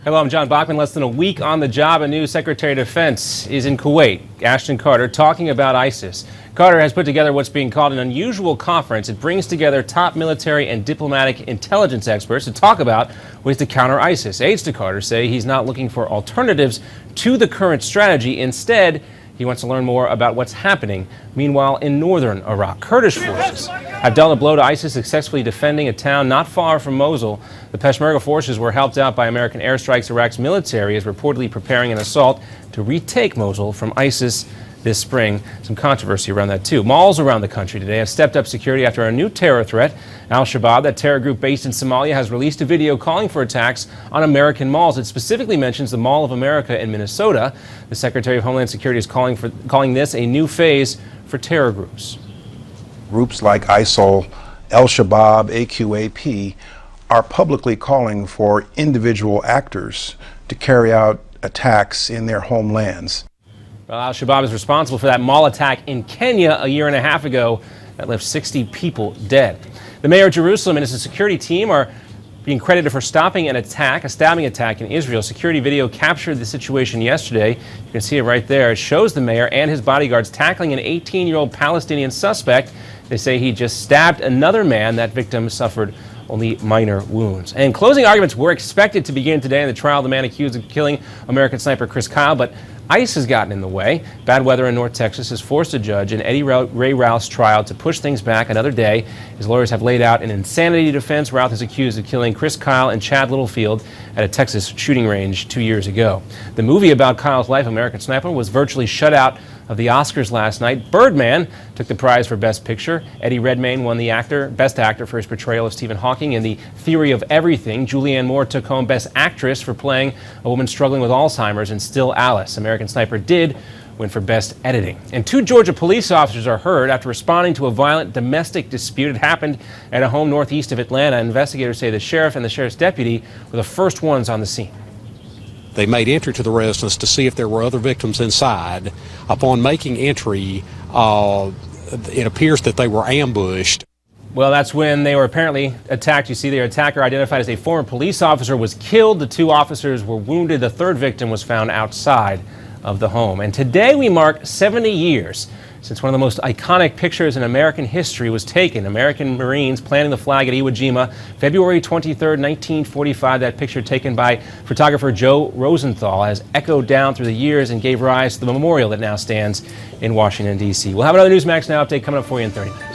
Hello, I'm John Bachman. Less than a week on the job, a new Secretary of Defense is in Kuwait, Ashton Carter, talking about ISIS. Carter has put together what's being called an unusual conference. It brings together top military and diplomatic intelligence experts to talk about ways to counter ISIS. Aides to Carter say he's not looking for alternatives to the current strategy. Instead, he wants to learn more about what's happening. Meanwhile, in northern Iraq, Kurdish forces have dealt a blow to ISIS, successfully defending a town not far from Mosul. The Peshmerga forces were helped out by American airstrikes. Iraq's military is reportedly preparing an assault to retake Mosul from ISIS this spring. Some controversy around that, too. Malls around the country today have stepped up security after a new terror threat. Al-Shabaab, that terror group based in Somalia, has released a video calling for attacks on American malls. It specifically mentions the Mall of America in Minnesota. The Secretary of Homeland Security is calling this a new phase for terror groups. Groups like ISIL, Al-Shabaab, AQAP are publicly calling for individual actors to carry out attacks in their homelands. Well, Al-Shabaab is responsible for that mall attack in Kenya a year and a half ago that left 60 people dead. The mayor of Jerusalem and his security team are being credited for stopping a stabbing attack in Israel. Security video captured the situation yesterday. You can see it right there. It shows the mayor and his bodyguards tackling an 18-year-old Palestinian suspect. They say he just stabbed another man. That victim suffered only minor wounds. And closing arguments were expected to begin today in the trial of the man accused of killing American sniper Chris Kyle, but ice has gotten in the way. Bad weather in North Texas has forced a judge in Eddie Ray Routh's trial to push things back another day. His lawyers have laid out an insanity defense. Routh is accused of killing Chris Kyle and Chad Littlefield at a Texas shooting range 2 years ago. The movie about Kyle's life, American Sniper, was virtually shut out of the Oscars last night. Birdman took the prize for Best Picture. Eddie Redmayne won the Best Actor for his portrayal of Stephen Hawking in The Theory of Everything. Julianne Moore took home Best Actress for playing a woman struggling with Alzheimer's in Still Alice. American Sniper did win for Best Editing. And 2 Georgia police officers are heard after responding to a violent domestic dispute. It happened at a home northeast of Atlanta. Investigators say the sheriff and the sheriff's deputy were the first ones on the scene. They made entry to the residence to see if there were other victims inside. Upon making entry, it appears that they were ambushed. Well, that's when they were apparently attacked. You see their attacker, identified as a former police officer, was killed. The 2 officers were wounded. The 3rd victim was found outside of the home. And today we mark 70 years since one of the most iconic pictures in American history was taken. American Marines planting the flag at Iwo Jima, February 23rd, 1945. That picture, taken by photographer Joe Rosenthal, has echoed down through the years and gave rise to the memorial that now stands in Washington, D.C. We'll have another Newsmax Now update coming up for you in 30 minutes.